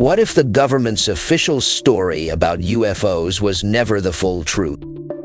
What if the government's official story about UFOs was never the full truth?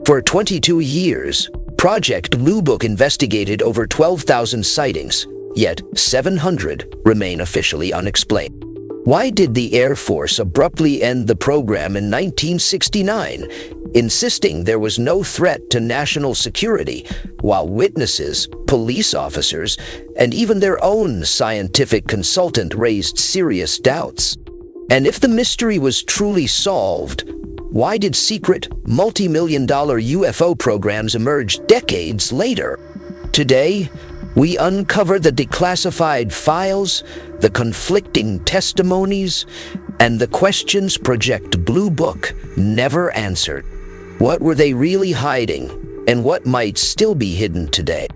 For 22 years, Project Blue Book investigated over 12,000 sightings, yet 700 remain officially unexplained. Why did the Air Force abruptly end the program in 1969, insisting there was no threat to national security, while witnesses, police officers, and even their own scientific consultant raised serious doubts? And if the mystery was truly solved, why did secret, multi-million-dollar UFO programs emerge decades later? Today, we uncover the declassified files, the conflicting testimonies, and the questions Project Blue Book never answered. What were they really hiding, and what might still be hidden today?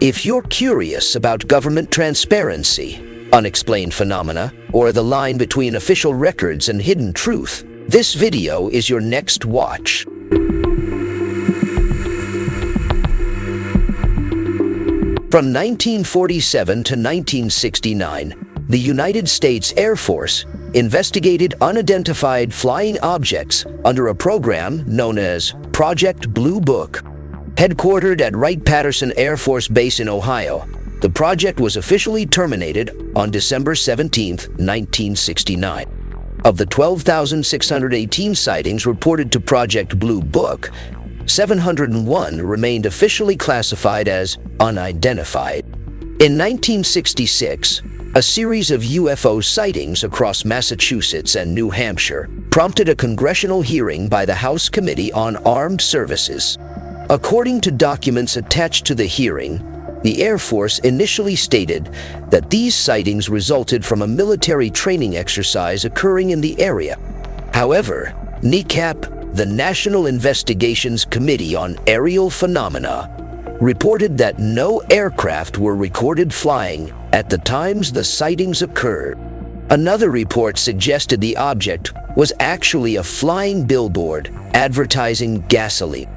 If you're curious about government transparency, unexplained phenomena, or the line between official records and hidden truth, this video is your next watch. From 1947 to 1969, the United States Air Force investigated unidentified flying objects under a program known as Project Blue Book. Headquartered at Wright-Patterson Air Force Base in Ohio, the project was officially terminated on December 17, 1969. Of the 12,618 sightings reported to Project Blue Book, 701 remained officially classified as unidentified. In 1966, a series of UFO sightings across Massachusetts and New Hampshire prompted a congressional hearing by the House Committee on Armed Services. According to documents attached to the hearing, the Air Force initially stated that these sightings resulted from a military training exercise occurring in the area. However, NICAP, the National Investigations Committee on Aerial Phenomena, reported that no aircraft were recorded flying at the times the sightings occurred. Another report suggested the object was actually a flying billboard advertising gasoline.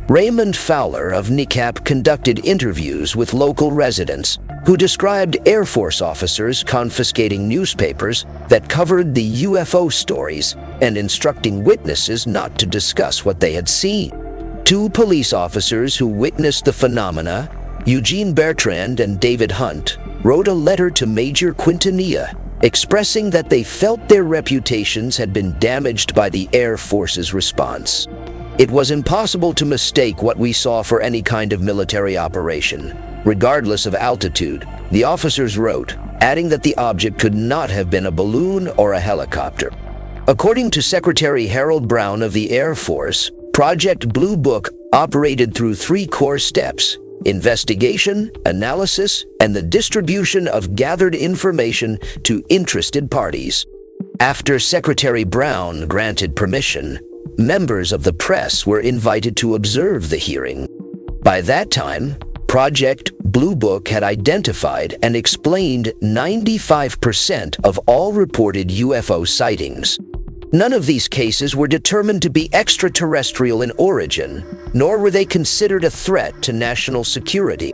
Raymond Fowler of NICAP conducted interviews with local residents who described Air Force officers confiscating newspapers that covered the UFO stories and instructing witnesses not to discuss what they had seen. Two police officers who witnessed the phenomena, Eugene Bertrand and David Hunt, wrote a letter to Major Quintanilla expressing that they felt their reputations had been damaged by the Air Force's response. It was impossible to mistake what we saw for any kind of military operation, regardless of altitude, the officers wrote, adding that the object could not have been a balloon or a helicopter. According to Secretary Harold Brown of the Air Force, Project Blue Book operated through three core steps: investigation, analysis, and the distribution of gathered information to interested parties. After Secretary Brown granted permission, members of the press were invited to observe the hearing. By that time, Project Blue Book had identified and explained 95% of all reported UFO sightings. None of these cases were determined to be extraterrestrial in origin, nor were they considered a threat to national security.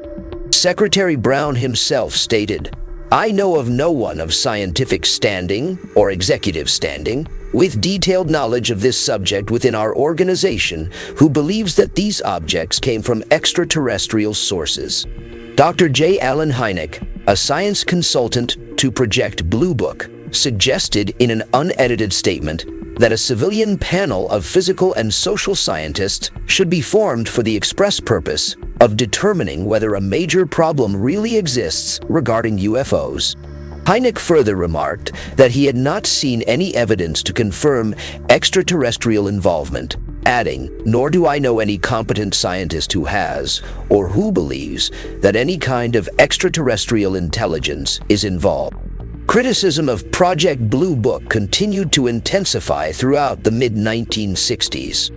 Secretary Brown himself stated, "I know of no one of scientific standing or executive standing with detailed knowledge of this subject within our organization who believes that these objects came from extraterrestrial sources." Dr. J. Allen Hynek, a science consultant to Project Blue Book, suggested in an unedited statement that a civilian panel of physical and social scientists should be formed for the express purpose of determining whether a major problem really exists regarding UFOs. Hynek further remarked that he had not seen any evidence to confirm extraterrestrial involvement, adding, "Nor do I know any competent scientist who has, or who believes, that any kind of extraterrestrial intelligence is involved." Criticism of Project Blue Book continued to intensify throughout the mid-1960s.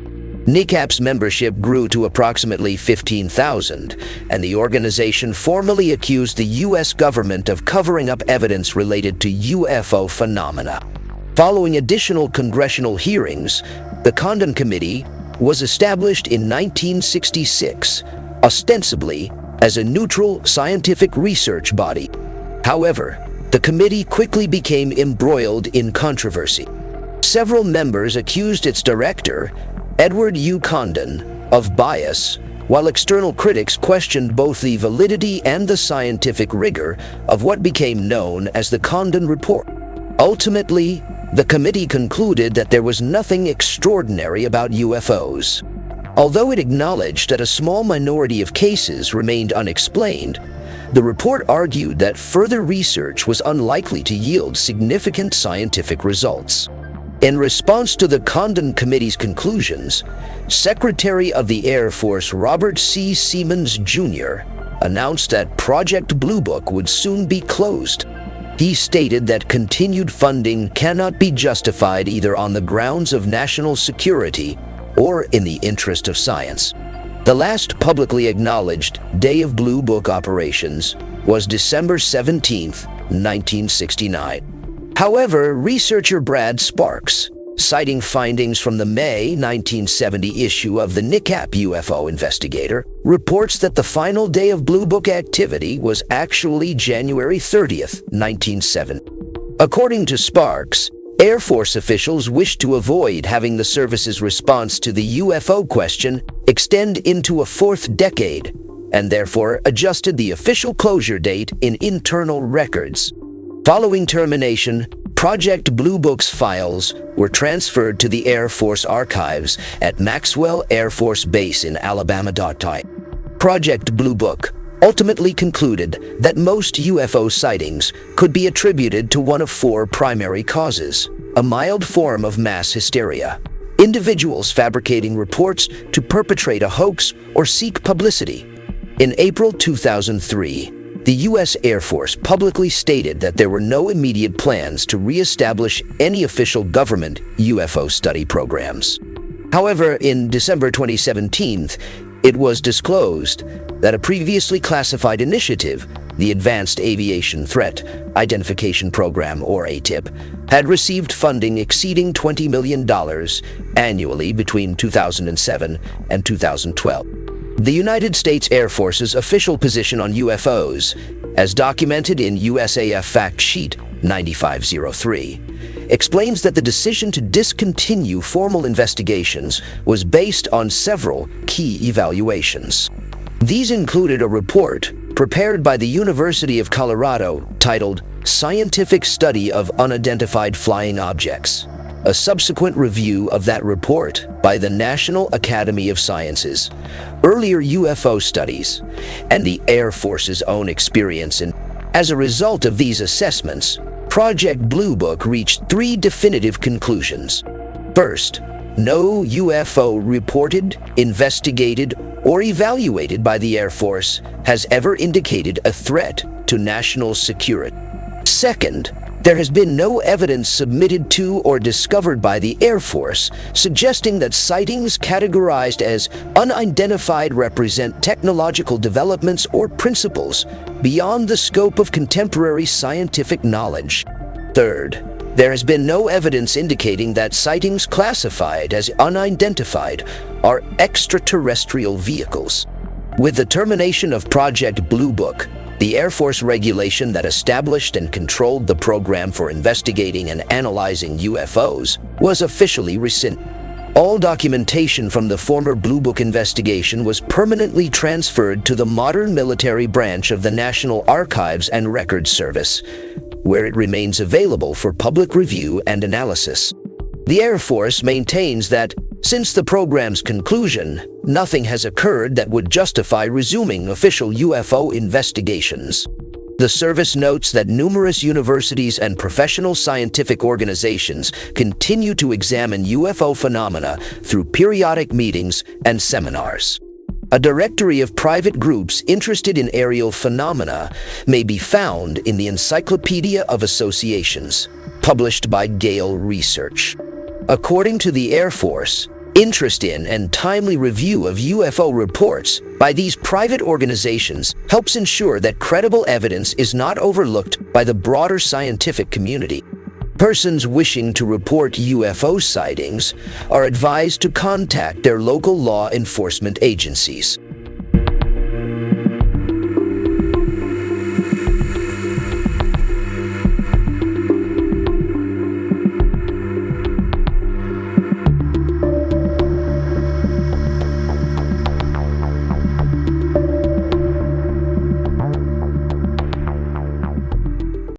NICAP's membership grew to approximately 15,000, and the organization formally accused the U.S. government of covering up evidence related to UFO phenomena. Following additional congressional hearings, the Condon Committee was established in 1966, ostensibly as a neutral scientific research body. However, the committee quickly became embroiled in controversy. Several members accused its director, Edward U. Condon, of bias, while external critics questioned both the validity and the scientific rigor of what became known as the Condon Report. Ultimately, the committee concluded that there was nothing extraordinary about UFOs. Although it acknowledged that a small minority of cases remained unexplained, the report argued that further research was unlikely to yield significant scientific results. In response to the Condon Committee's conclusions, Secretary of the Air Force Robert C. Seamans, Jr. announced that Project Blue Book would soon be closed. He stated that continued funding cannot be justified either on the grounds of national security or in the interest of science. The last publicly acknowledged day of Blue Book operations was December 17, 1969. However, researcher Brad Sparks, citing findings from the May 1970 issue of the NICAP UFO Investigator, reports that the final day of Blue Book activity was actually January 30, 1970. According to Sparks, Air Force officials wished to avoid having the service's response to the UFO question extend into a fourth decade, and therefore adjusted the official closure date in internal records. Following termination, Project Blue Book's files were transferred to the Air Force Archives at Maxwell Air Force Base in Alabama. Project Blue Book ultimately concluded that most UFO sightings could be attributed to one of four primary causes: a mild form of mass hysteria, individuals fabricating reports to perpetrate a hoax or seek publicity. In April 2003, the U.S. Air Force publicly stated that there were no immediate plans to reestablish any official government UFO study programs. However, in December 2017, it was disclosed that a previously classified initiative, the Advanced Aviation Threat Identification Program, or AATIP, had received funding exceeding $20 million annually between 2007 and 2012. The United States Air Force's official position on UFOs, as documented in USAF Fact Sheet 9503, explains that the decision to discontinue formal investigations was based on several key evaluations. These included a report prepared by the University of Colorado titled Scientific Study of Unidentified Flying Objects, a subsequent review of that report by the National Academy of Sciences, earlier UFO studies, and the Air Force's own experience. And as a result of these assessments, Project Blue Book reached three definitive conclusions. First, no UFO reported, investigated, or evaluated by the Air Force has ever indicated a threat to national security. Second, there has been no evidence submitted to or discovered by the Air Force suggesting that sightings categorized as unidentified represent technological developments or principles beyond the scope of contemporary scientific knowledge. Third, there has been no evidence indicating that sightings classified as unidentified are extraterrestrial vehicles. With the termination of Project Blue Book, the Air Force regulation that established and controlled the program for investigating and analyzing UFOs was officially rescinded. All documentation from the former Blue Book investigation was permanently transferred to the modern military branch of the National Archives and Records Service, where it remains available for public review and analysis. The Air Force maintains that, since the program's conclusion, nothing has occurred that would justify resuming official UFO investigations. The service notes that numerous universities and professional scientific organizations continue to examine UFO phenomena through periodic meetings and seminars. A directory of private groups interested in aerial phenomena may be found in the Encyclopedia of Associations, published by Gale Research. According to the Air Force, interest in and timely review of UFO reports by these private organizations helps ensure that credible evidence is not overlooked by the broader scientific community. Persons wishing to report UFO sightings are advised to contact their local law enforcement agencies.